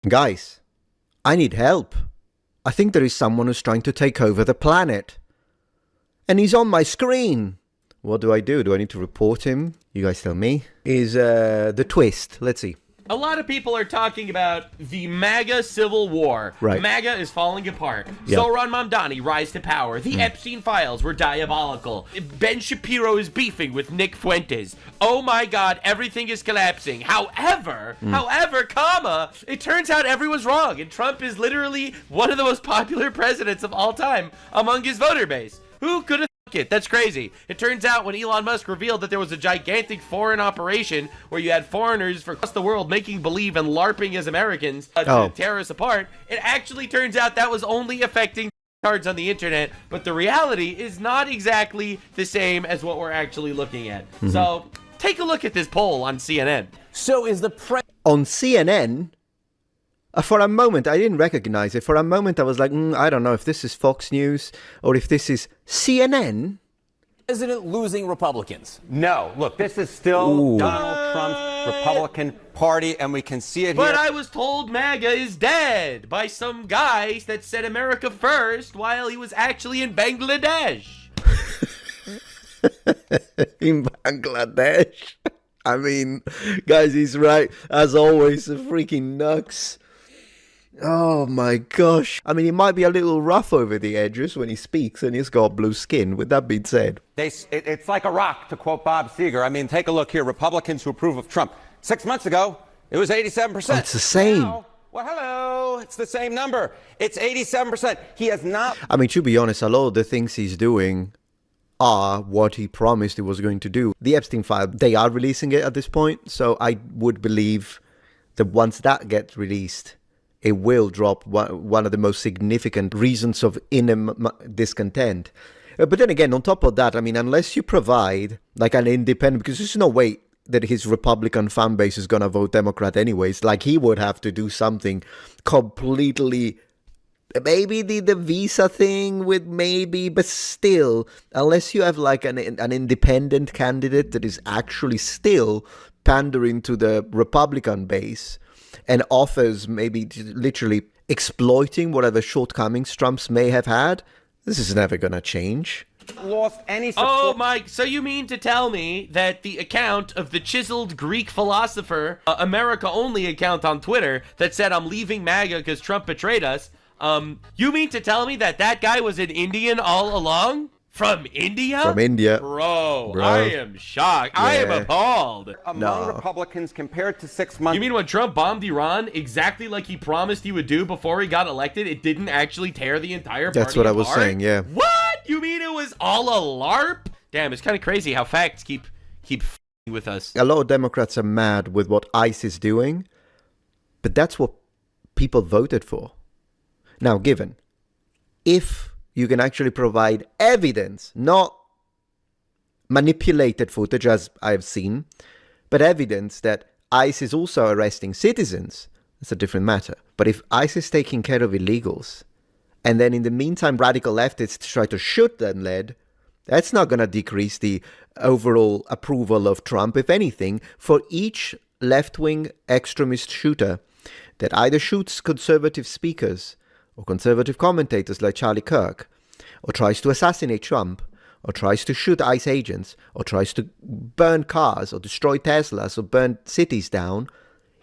Guys, I need help. I think there is someone who's trying to take over the planet. And he's on my screen. What do? Do I need to report him? You guys tell me. Is the twist. Let's see. A lot of people are talking about the MAGA civil war. Right. MAGA is falling apart. Yep. Zohran Mamdani rise to power. The Epstein files were diabolical. Ben Shapiro is beefing with Nick Fuentes. Oh my God, everything is collapsing. However, comma, it turns out everyone's wrong, and Trump is literally one of the most popular presidents of all time among his voter base. Who could have it? That's crazy. It turns out when Elon Musk revealed that there was a gigantic foreign operation where you had foreigners from across the world making believe and LARPing as Americans to tear us apart, it actually turns out that was only affecting cards on the internet, but the reality is not exactly the same as what we're actually looking at. So take a look at this poll on CNN. So is the on CNN? For a moment, I didn't recognize it. For a moment, I was like, I don't know if this is Fox News or if this is CNN. president losing Republicans? No. Look, this is still Donald Trump's Republican Party, and we can see it here. But I was told MAGA is dead by some guy that said America first while he was actually in Bangladesh. In Bangladesh. I mean, guys, he's right. As always, a freaking nux. Oh my gosh. I mean, he might be a little rough over the edges when he speaks, and he's got blue skin. With that being said, It's like a rock, to quote Bob Seger. I mean, take a look here. Republicans who approve of Trump. 6 months ago, it was 87%. It's the same. Now, well, hello. It's the same number. It's 87%. He has not. I mean, to be honest, a lot of the things he's doing are what he promised he was going to do. The Epstein file, they are releasing it at this point, so I would believe that once that gets released, it will drop one of the most significant reasons of inner discontent. But then again, on top of that, I mean, unless you provide like an independent, because there's no way that his Republican fan base is going to vote Democrat anyways, like he would have to do something completely, maybe the visa thing with maybe, but still, unless you have like an independent candidate that is actually still pandering to the Republican base, and offers maybe literally exploiting whatever shortcomings Trump's may have had, this is never going to change. Lost any support. Oh, Mike, so you mean to tell me that the account of the chiseled Greek philosopher, America Only account on Twitter that said, I'm leaving MAGA because Trump betrayed us, you mean to tell me that that guy was an Indian all along? From India? From India. Bro, I am shocked. I am appalled. Among Republicans compared to 6 months. You mean when Trump bombed Iran exactly like he promised he would do before he got elected, it didn't actually tear the entire party That's what apart? I was saying, yeah. What? You mean it was all a LARP? Damn, it's kind of crazy how facts keep f***ing with us. A lot of Democrats are mad with what ICE is doing, but that's what people voted for. Now, given, if you can actually provide evidence, not manipulated footage as I've seen, but evidence that ICE is also arresting citizens, that's a different matter. But if ICE is taking care of illegals, and then in the meantime radical leftists try to shoot them lead, that's not going to decrease the overall approval of Trump. If anything, for each left-wing extremist shooter that either shoots conservative speakers or conservative commentators like Charlie Kirk, or tries to assassinate Trump, or tries to shoot ICE agents, or tries to burn cars, or destroy Teslas, or burn cities down,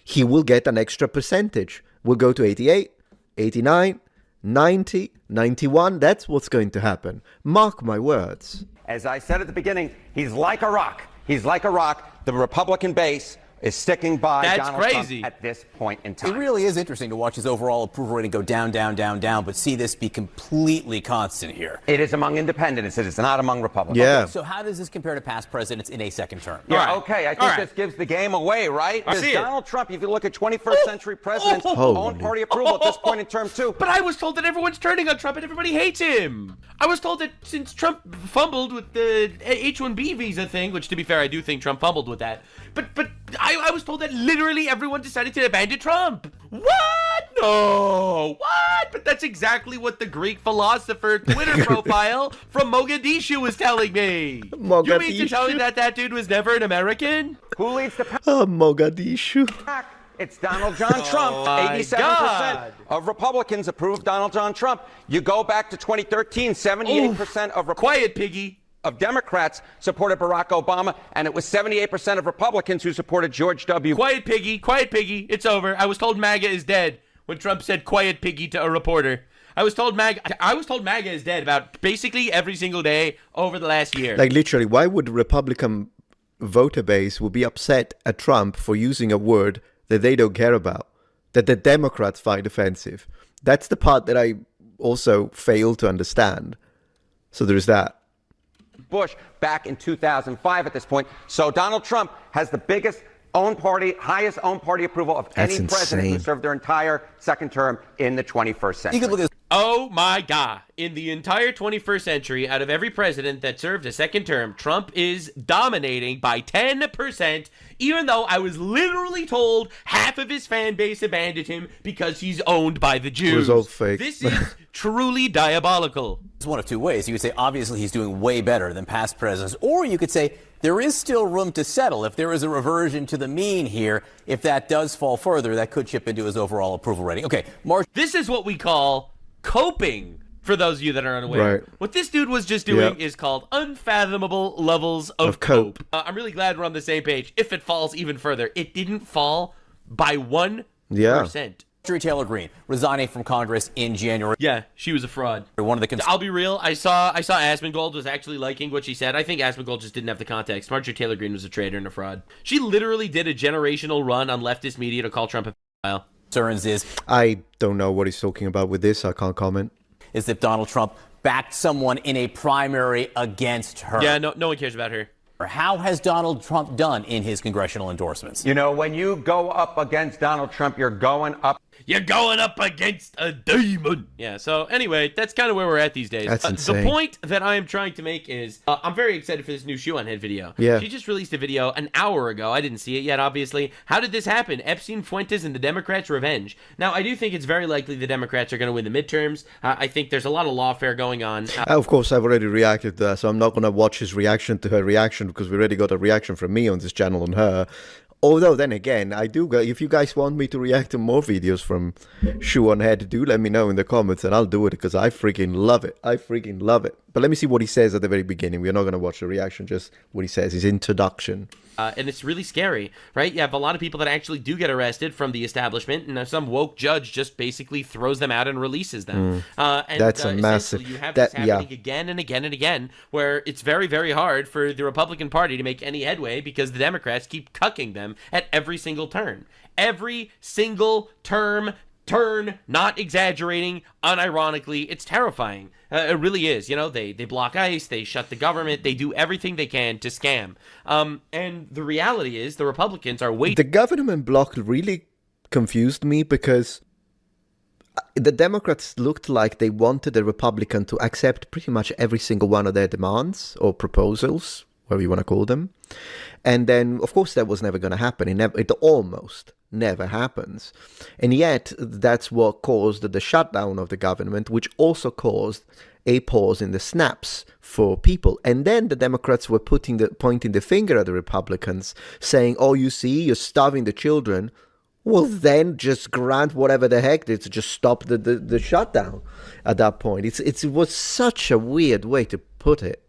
he will get an extra percentage. We'll go to 88, 89, 90, 91. That's what's going to happen. Mark my words. As I said at the beginning, he's like a rock. He's like a rock. The Republican base is sticking by Donald crazy. Trump at this point in time. It really is interesting to watch his overall approval rating go down, down, down, down, but see this be completely constant here. It is among independents. It is not among Republicans. Yeah. Okay, so how does this compare to past presidents in a second term? Yeah, All right. okay. I think All right. this gives the game away, right? I see it. Donald Trump, if you look at 21st century presidents, own party approval at this point in term two. But I was told that everyone's turning on Trump and everybody hates him. I was told that since Trump fumbled with the H-1B visa thing, which to be fair, I do think Trump fumbled with that. But I was told that literally everyone decided to abandon Trump. What? No. What? But that's exactly what the Greek philosopher Twitter profile from Mogadishu was telling me. Mogadishu. You mean to tell me that that dude was never an American? Who leads the Mogadishu. pack It's Donald John Trump. my 87% God. of Republicans approve Donald John Trump. You go back to 2013, 78% of Quiet, piggy. of Democrats supported Barack Obama, and it was 78% of Republicans who supported George W. Quiet, piggy. Quiet, piggy. It's over. I was told MAGA is dead when Trump said quiet, piggy to a reporter. I was told MAGA is dead about basically every single day over the last year. Like literally, why would the Republican voter base would be upset at Trump for using a word that they don't care about, that the Democrats find offensive? That's the part that I also fail to understand. So there's that. Bush back in 2005 at this point. So Donald Trump has the biggest highest own party approval of any president who served their entire second term in the 21st century. You could look at Oh my God. In the entire 21st century, out of every president that served a second term, Trump is dominating by 10%, even though I was literally told half of his fan base abandoned him because he's owned by the Jews. It was all fake. This is truly diabolical. It's one of two ways. You could say, obviously, he's doing way better than past presidents. Or you could say, there is still room to settle. If there is a reversion to the mean here, if that does fall further, that could chip into his overall approval rating. Okay, Mark. This is what we call coping, for those of you that are unaware. Right. What this dude was just doing is called unfathomable levels of cope. I'm really glad we're on the same page. If it falls even further, it didn't fall by 1%. Marjorie Taylor Greene resigning from Congress in January. Yeah, she was a fraud. One of the I'll be real. I saw Asmongold was actually liking what she said. I think Asmongold just didn't have the context. Marjorie Taylor Greene was a traitor and a fraud. She literally did a generational run on leftist media to call Trump a pedophile. Concerns is I don't know what he's talking about with this. I can't comment. Is that Donald Trump backed someone in a primary against her. Yeah, no one cares about her. How has Donald Trump done in his congressional endorsements? You know, when you go up against Donald Trump, you're going up. You're going up against a demon. Yeah, so anyway, that's kind of where we're at these days. That's insane. The point that I am trying to make is I'm very excited for this new Shoe on Head video. Yeah. She just released a video an hour ago. I didn't see it yet, obviously. How did this happen? Epstein, Fuentes, and the Democrats' revenge. Now, I do think it's very likely the Democrats are going to win the midterms. I think there's a lot of lawfare going on. Of course, I've already reacted to that, so I'm not going to watch his reaction to her reaction because we already got a reaction from me on this channel on her. Although, then again, I do go, if you guys want me to react to more videos from Shoe on Head, do let me know in the comments and I'll do it because I freaking love it. I freaking love it. But let me see what he says at the very beginning. We're not going to watch the reaction, just what he says, his introduction. And it's really scary, right? You have a lot of people that actually do get arrested from the establishment, and some woke judge just basically throws them out and releases them. That's a massive... You have this happening again and again and again, where it's very, very hard for the Republican Party to make any headway because the Democrats keep cucking them at every single turn. Every single turn, not exaggerating, unironically, it's terrifying. It really is. You know, they block ICE, they shut the government, they do everything they can to scam. And the reality is the Republicans are waiting. The government block really confused me because the Democrats looked like they wanted the Republican to accept pretty much every single one of their demands or proposals, whatever you want to call them. And then, of course, that was never going to happen. It almost never happens. And yet, that's what caused the shutdown of the government, which also caused a pause in the snaps for people. And then the Democrats were pointing the finger at the Republicans, saying, oh, you see, you're starving the children. Well, then just grant whatever the heck, it's just stop the shutdown at that point. It was such a weird way to put it.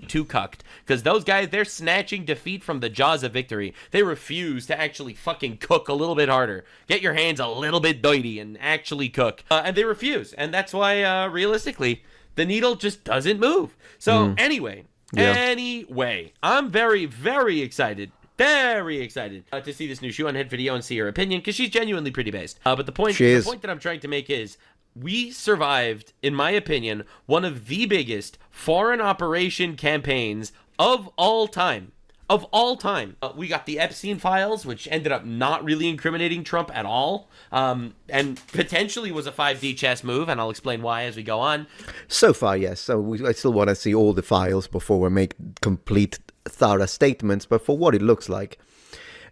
Too cucked, because those guys, they're snatching defeat from the jaws of victory. They refuse to actually fucking cook a little bit harder. Get your hands a little bit dirty and actually cook. And they refuse, and that's why, realistically, the needle just doesn't move. So anyway, I'm very, very excited. Very excited to see this new Shoe on Head video and see her opinion, because she's genuinely pretty based. But the point that I'm trying to make is, we survived, in my opinion, one of the biggest foreign operation campaigns of all time. Of all time. We got the Epstein files, which ended up not really incriminating Trump at all, and potentially was a 5D chess move, and I'll explain why as we go on. So far, yes. So I still want to see all the files before we make complete, thorough statements, but for what it looks like.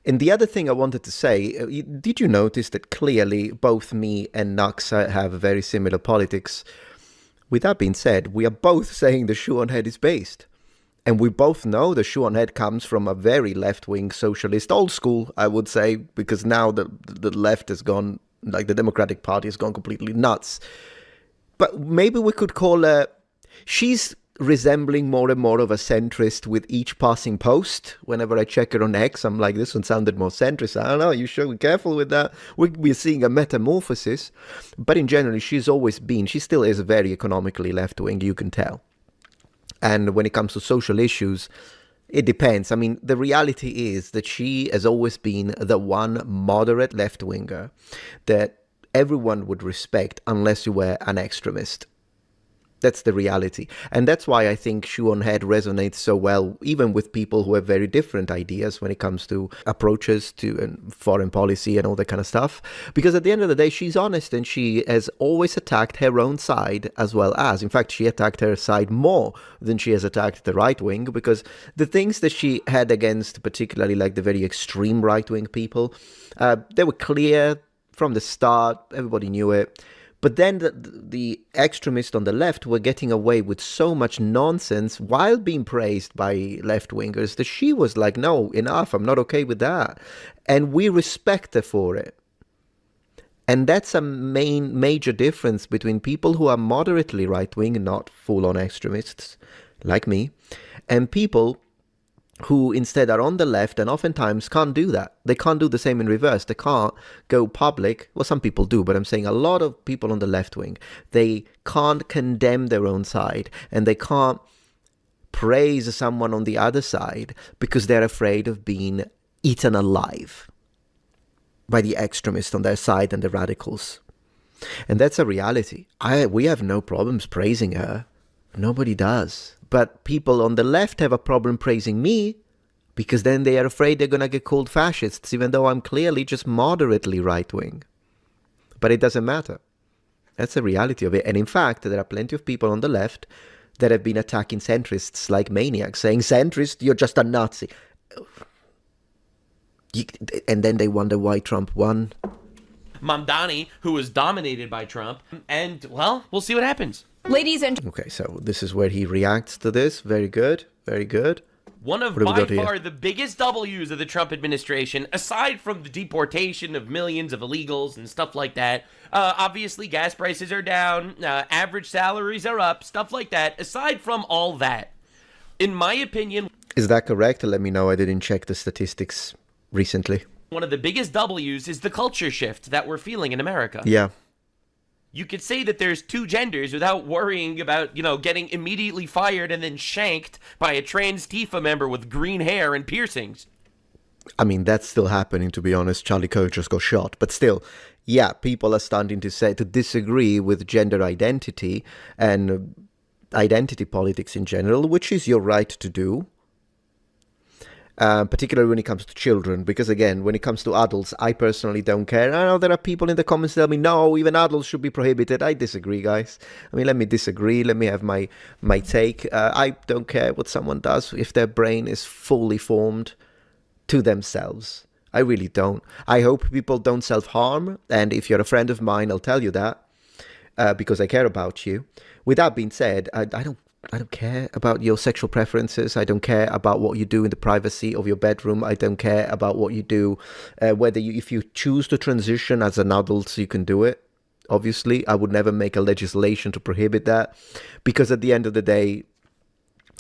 And the other thing I wanted to say, did you notice that clearly both me and Nux have very similar politics? With that being said, we are both saying the Shoe on Head is based. And we both know that Shuon Head comes from a very left-wing socialist, old school, I would say, because now the left has gone, like the Democratic Party has gone completely nuts. But maybe we could call her, she's resembling more and more of a centrist with each passing post. Whenever I check her on X, I'm like, this one sounded more centrist. I don't know, you should be careful with that. We're seeing a metamorphosis. But in general, she's always been, she still is very economically left-wing, you can tell. And when it comes to social issues, it depends. I mean, the reality is that she has always been the one moderate left-winger that everyone would respect unless you were an extremist. That's the reality. And that's why I think Shuon Head resonates so well, even with people who have very different ideas when it comes to approaches to foreign policy and all that kind of stuff. Because at the end of the day, she's honest and she has always attacked her own side as well as. In fact, she attacked her side more than she has attacked the right wing, because the things that she had against, particularly like the very extreme right wing people, they were clear from the start. Everybody knew it. But then the extremists on the left were getting away with so much nonsense while being praised by left-wingers that she was like, no, enough, I'm not okay with that. And we respect her for it. And that's a major difference between people who are moderately right-wing, not full-on extremists, like me, and people who instead are on the left and oftentimes can't do that. They can't do the same in reverse. They can't go public. Well, some people do, but I'm saying a lot of people on the left wing, they can't condemn their own side and they can't praise someone on the other side because they're afraid of being eaten alive by the extremists on their side and the radicals. And that's a reality. We have no problems praising her. Nobody does. But people on the left have a problem praising me because then they are afraid they're going to get called fascists, even though I'm clearly just moderately right-wing. But it doesn't matter. That's the reality of it. And in fact, there are plenty of people on the left that have been attacking centrists like maniacs, saying, centrist, you're just a Nazi. And then they wonder why Trump won. Mamdani, who was dominated by Trump. And, well, we'll see what happens. Ladies and okay, so this is where he reacts to this. Very good. Very good. One of by far the biggest W's of the Trump administration, aside from the deportation of millions of illegals and stuff like that. Obviously, gas prices are down, average salaries are up, stuff like that. Aside from all that, in my opinion... Is that correct? Let me know. I didn't check the statistics recently. One of the biggest W's is the culture shift that we're feeling in America. Yeah. You could say that there's two genders without worrying about, getting immediately fired and then shanked by a trans Tifa member with green hair and piercings. I mean, that's still happening, to be honest. Charlie Kirk just got shot. But still, yeah, people are starting to disagree with gender identity and identity politics in general, which is your right to do. Particularly when it comes to children, because again, when it comes to adults, I personally don't care. I know there are people in the comments that tell me, no, even adults should be prohibited. I disagree, guys. I mean, let me disagree. Let me have my take. I don't care what someone does if their brain is fully formed to themselves. I really don't. I hope people don't self-harm. And if you're a friend of mine, I'll tell you that because I care about you. With that being said, I don't care about your sexual preferences. I don't care about what you do in the privacy of your bedroom. I don't care about what you do, if you choose to transition as an adult, you can do it. Obviously, I would never make a legislation to prohibit that, because at the end of the day,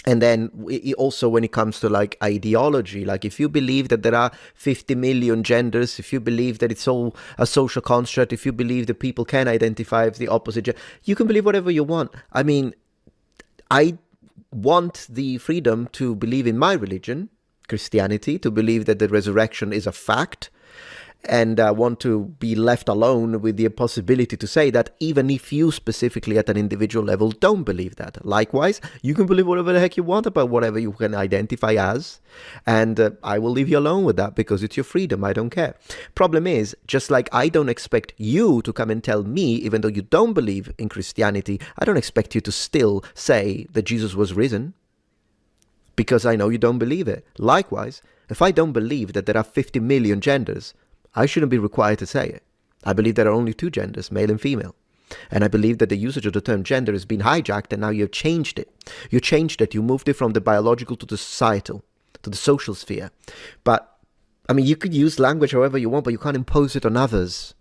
and then also when it comes to like ideology, like if you believe that there are 50 million genders, if you believe that it's all a social construct, if you believe that people can identify as the opposite gender, you can believe whatever you want. I mean, I want the freedom to believe in my religion, Christianity, to believe that the resurrection is a fact, and I want to be left alone with the possibility to say that even if you specifically at an individual level don't believe that. Likewise, you can believe whatever the heck you want about whatever you can identify as, and I will leave you alone with that because it's your freedom. I don't care. Problem is, just like I don't expect you to come and tell me, even though you don't believe in Christianity, I don't expect you to still say that Jesus was risen, because I know you don't believe it. Likewise, if I don't believe that there are 50 million genders, I shouldn't be required to say it. I believe there are only two genders, male and female. And I believe that the usage of the term gender has been hijacked, and now you've changed it. You changed it. You moved it from the biological to the societal, to the social sphere. But, I mean, you could use language however you want, but you can't impose it on others.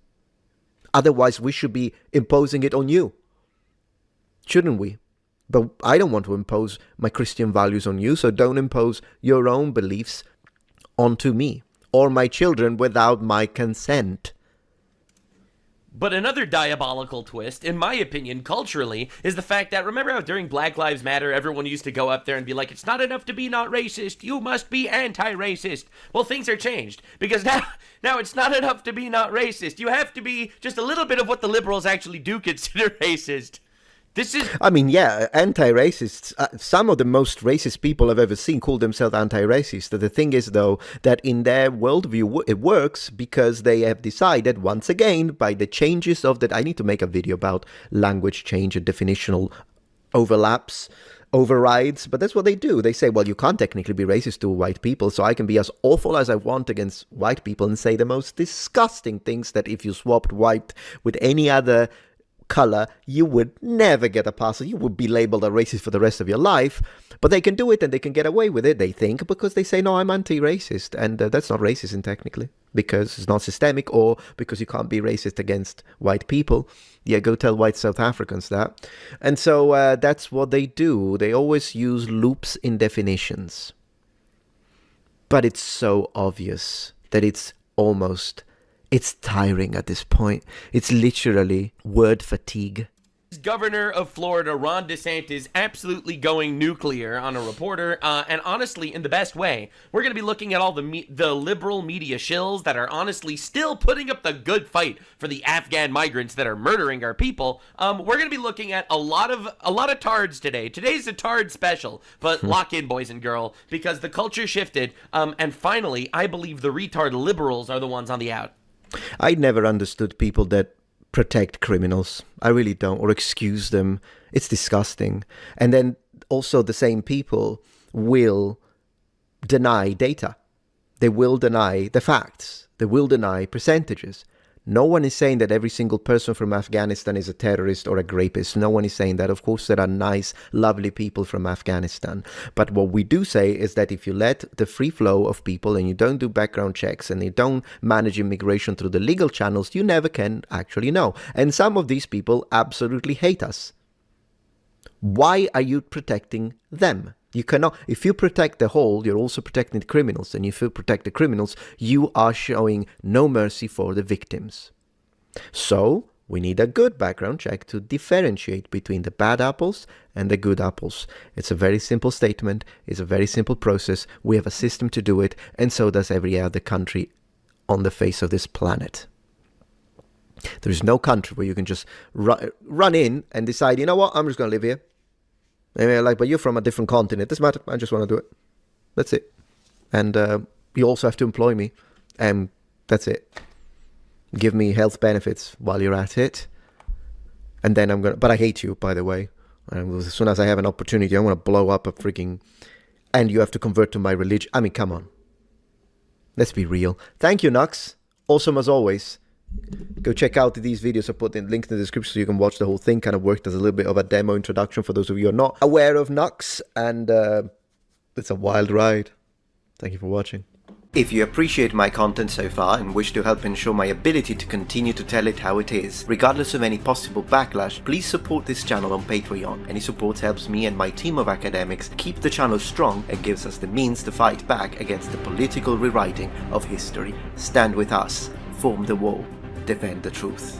Otherwise, we should be imposing it on you. Shouldn't we? But I don't want to impose my Christian values on you, so don't impose your own beliefs onto me or my children without my consent. But another diabolical twist, in my opinion, culturally, is the fact that, remember how during Black Lives Matter, everyone used to go up there and be like, it's not enough to be not racist, you must be anti-racist. Well, things are changed, because now it's not enough to be not racist. You have to be just a little bit of what the liberals actually do consider racist. This is... I mean, yeah, anti-racists, some of the most racist people I've ever seen call themselves anti-racist. The thing is, though, that in their worldview, it works because they have decided, once again, by the changes of that... I need to make a video about language change and definitional overrides, but that's what they do. They say, well, you can't technically be racist to white people, so I can be as awful as I want against white people and say the most disgusting things that if you swapped white with any other color, you would never get a pass. You would be labeled a racist for the rest of your life. But they can do it and they can get away with it, they think, because they say, no, I'm anti-racist. And that's not racism, technically, because it's not systemic, or because you can't be racist against white people. Yeah, go tell white South Africans that. And so that's what they do. They always use loops in definitions. But it's so obvious that it's tiring at this point. It's literally word fatigue. Governor of Florida, Ron DeSantis, absolutely going nuclear on a reporter, and honestly, in the best way. We're going to be looking at all the liberal media shills that are honestly still putting up the good fight for the Afghan migrants that are murdering our people. We're going to be looking at a lot of tards today. Today's a tard special, but lock in, boys and girls, because the culture shifted, and finally, I believe the retard liberals are the ones on the out. I never understood people that protect criminals. I really don't, or excuse them. It's disgusting. And then also the same people will deny data. They will deny the facts. They will deny percentages. No one is saying that every single person from Afghanistan is a terrorist or a rapist. No one is saying that. Of course, there are nice, lovely people from Afghanistan. But what we do say is that if you let the free flow of people and you don't do background checks and you don't manage immigration through the legal channels, you never can actually know. And some of these people absolutely hate us. Why are you protecting them? You cannot. If you protect the whole, you're also protecting the criminals. And if you protect the criminals, you are showing no mercy for the victims. So we need a good background check to differentiate between the bad apples and the good apples. It's a very simple statement. It's a very simple process. We have a system to do it. And so does every other country on the face of this planet. There is no country where you can just run in and decide, you know what, I'm just going to live here. And like, but you're from a different continent. Doesn't matter. I just want to do it. That's it. And you also have to employ me. And that's it. Give me health benefits while you're at it. And then I'm going to... But I hate you, by the way. And as soon as I have an opportunity, I'm going to blow up a freaking... And you have to convert to my religion. I mean, come on. Let's be real. Thank you, Nux. Awesome as always. Go check out these videos. I put the link in the description so you can watch the whole thing. Kind of worked as a little bit of a demo introduction for those of you who are not aware of Nux. And it's a wild ride. Thank you for watching. If you appreciate my content so far and wish to help ensure my ability to continue to tell it how it is, regardless of any possible backlash, please support this channel on Patreon. Any support helps me and my team of academics keep the channel strong and gives us the means to fight back against the political rewriting of history. Stand with us, form the wall, defend the truth.